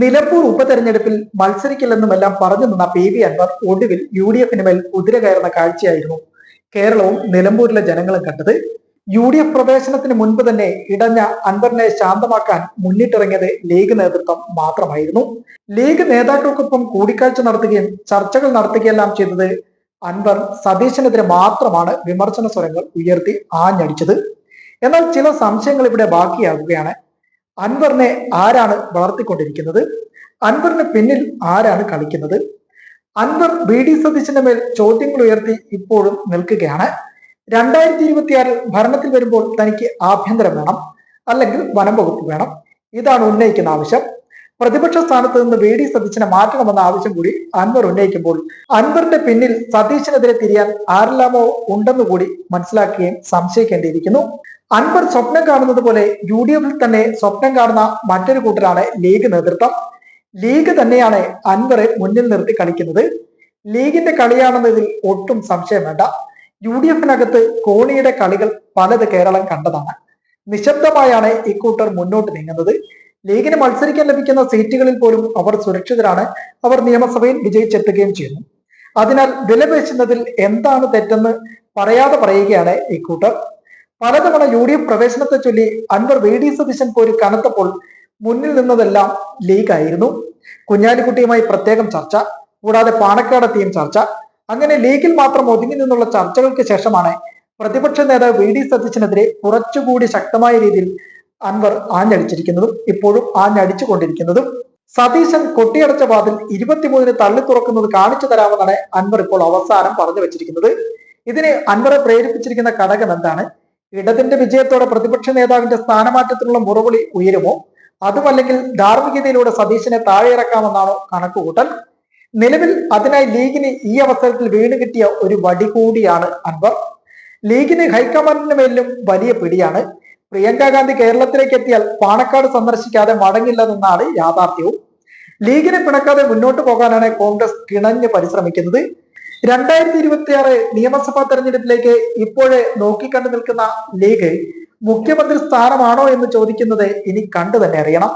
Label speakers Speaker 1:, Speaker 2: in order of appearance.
Speaker 1: നിലമ്പൂർ ഉപതെരഞ്ഞെടുപ്പിൽ മത്സരിക്കില്ലെന്നുമെല്ലാം പറഞ്ഞു നിന്ന PV അൻവർ ഒടുവിൽ UDF മേൽ കുതിര കയറുന്ന കാഴ്ചയായിരുന്നു കേരളവും നിലമ്പൂരിലെ ജനങ്ങളും കണ്ടത്. UDF പ്രവേശനത്തിന് മുൻപ് തന്നെ ഇടഞ്ഞ അൻവറിനെ ശാന്തമാക്കാൻ മുന്നിട്ടിറങ്ങിയത് ലീഗ് നേതൃത്വം മാത്രമായിരുന്നു. ലീഗ് നേതാക്കൾക്കൊപ്പം കൂടിക്കാഴ്ച നടത്തുകയും ചർച്ചകൾ നടത്തുകയെല്ലാം ചെയ്തത് അൻവർ സതീശനെതിരെ മാത്രമാണ് വിമർശന സ്വരങ്ങൾ ഉയർത്തി ആഞ്ഞടിച്ചത്. എന്നാൽ ചില സംശയങ്ങൾ ഇവിടെ ബാക്കിയാകുകയാണ്. അൻവറിനെ ആരാണ് വളർത്തിക്കൊണ്ടിരിക്കുന്നത്? അൻവറിന് പിന്നിൽ ആരാണ് കളിക്കുന്നത്? അൻവർ VD സതീശന്റെ മേൽ ചോദ്യങ്ങൾ ഉയർത്തി ഇപ്പോഴും നിൽക്കുകയാണ്. 2026 ഭരണത്തിൽ വരുമ്പോൾ തനിക്ക് ആഭ്യന്തരം വേണം, അല്ലെങ്കിൽ വനം വകുപ്പ് വേണം. ഇതാണ് ഉന്നയിക്കുന്ന ആവശ്യം. പ്രതിപക്ഷ സ്ഥാനത്ത് നിന്ന് VD സതീശനെ മാറ്റണമെന്ന ആവശ്യം കൂടി അൻവർ ഉന്നയിക്കുമ്പോൾ അൻവറിന്റെ പിന്നിൽ സതീശനെതിരെ തിരിയാൻ ആരെല്ലാമോ ഉണ്ടെന്നുകൂടി മനസ്സിലാക്കുകയും സംശയിക്കേണ്ടിയിരിക്കുന്നു. അൻവർ സ്വപ്നം കാണുന്നത് പോലെ UDF തന്നെ സ്വപ്നം കാണുന്ന മറ്റൊരു കൂട്ടരാണ് ലീഗ് നേതൃത്വം. ലീഗ് തന്നെയാണ് അൻവറെ മുന്നിൽ നിർത്തി കളിക്കുന്നത്. ലീഗിന്റെ കളിയാണെന്നതിൽ ഒട്ടും സംശയം വേണ്ട. UDF-നകത്ത് കോണിയുടെ കളികൾ പലത് കേരളം കണ്ടതാണ്. നിശബ്ദമായാണ് ഇക്കൂട്ടർ മുന്നോട്ട് നീങ്ങുന്നത്. ലീഗിന് മത്സരിക്കാൻ ലഭിക്കുന്ന സീറ്റുകളിൽ പോലും അവർ സുരക്ഷിതരാണ്. അവർ നിയമസഭയിൽ വിജയിച്ചെത്തുകയും ചെയ്യുന്നു. അതിനാൽ വിലപേശുന്നതിൽ എന്താണ് തെറ്റെന്ന് പറയാതെ പറയുകയാണ് ഇക്കൂട്ടർ. പലതവണ UDF പ്രവേശനത്തെ ചൊല്ലി അൻവർ VD സതീശൻ പോര് കനത്തപ്പോൾ മുന്നിൽ നിന്നതെല്ലാം ലീഗായിരുന്നു. കുഞ്ഞാലിക്കുട്ടിയുമായി പ്രത്യേകം ചർച്ച, കൂടാതെ പാണക്കാടെത്തിയും ചർച്ച. അങ്ങനെ ലീഗിൽ മാത്രം ഒതുങ്ങി നിന്നുള്ള ചർച്ചകൾക്ക് ശേഷമാണ് പ്രതിപക്ഷ നേതാവ് VD സതീശനെതിരെ കുറച്ചുകൂടി ശക്തമായ രീതിയിൽ അൻവർ ആഞ്ഞടിച്ചിരിക്കുന്നതും ഇപ്പോഴും ആഞ്ഞടിച്ചുകൊണ്ടിരിക്കുന്നതും. സതീശൻ കൊട്ടിയടച്ച വാതിൽ 23-ന് തള്ളി തുറക്കുന്നത് കാണിച്ചു തരാമെന്നാണ് അൻവർ ഇപ്പോൾ അവസാനം പറഞ്ഞു വെച്ചിരിക്കുന്നത്. ഇതിന് അൻവറെ പ്രേരിപ്പിച്ചിരിക്കുന്ന ഘടകം എന്താണ്? ഇടതിന്റെ വിജയത്തോടെ പ്രതിപക്ഷ നേതാവിന്റെ സ്ഥാനമാറ്റത്തിനുള്ള മുറവിളി ഉയരുമോ? അതുമല്ലെങ്കിൽ ധാർമ്മികതയിലൂടെ സതീശനെ താഴെയിറക്കാമെന്നാണോ കണക്കുകൂട്ടൽ? നിലവിൽ അതിനായി ലീഗിന് ഈ അവസരത്തിൽ വീണ് കിട്ടിയ ഒരു വടി കൂടിയാണ് അൻവർ. ലീഗിന് ഹൈക്കമാൻഡിന് മേലും വലിയ പിടിയാണ്. പ്രിയങ്ക ഗാന്ധി കേരളത്തിലേക്ക് എത്തിയാൽ പാണക്കാട് സന്ദർശിക്കാതെ മടങ്ങില്ലെന്നാണ് യാഥാർത്ഥ്യവും. ലീഗിനെ പിണക്കാതെ മുന്നോട്ട് പോകാനാണ് കോൺഗ്രസ് കിണഞ്ഞ് പരിശ്രമിക്കുന്നത്. 2026 നിയമസഭാ തെരഞ്ഞെടുപ്പിലേക്ക് ഇപ്പോഴേ നോക്കിക്കണ്ടു നിൽക്കുന്ന ലീഗ് മുഖ്യമന്ത്രി സ്ഥാനമാണോ എന്ന് ചോദിക്കുന്നത് ഇനി കണ്ടു തന്നെ അറിയണം.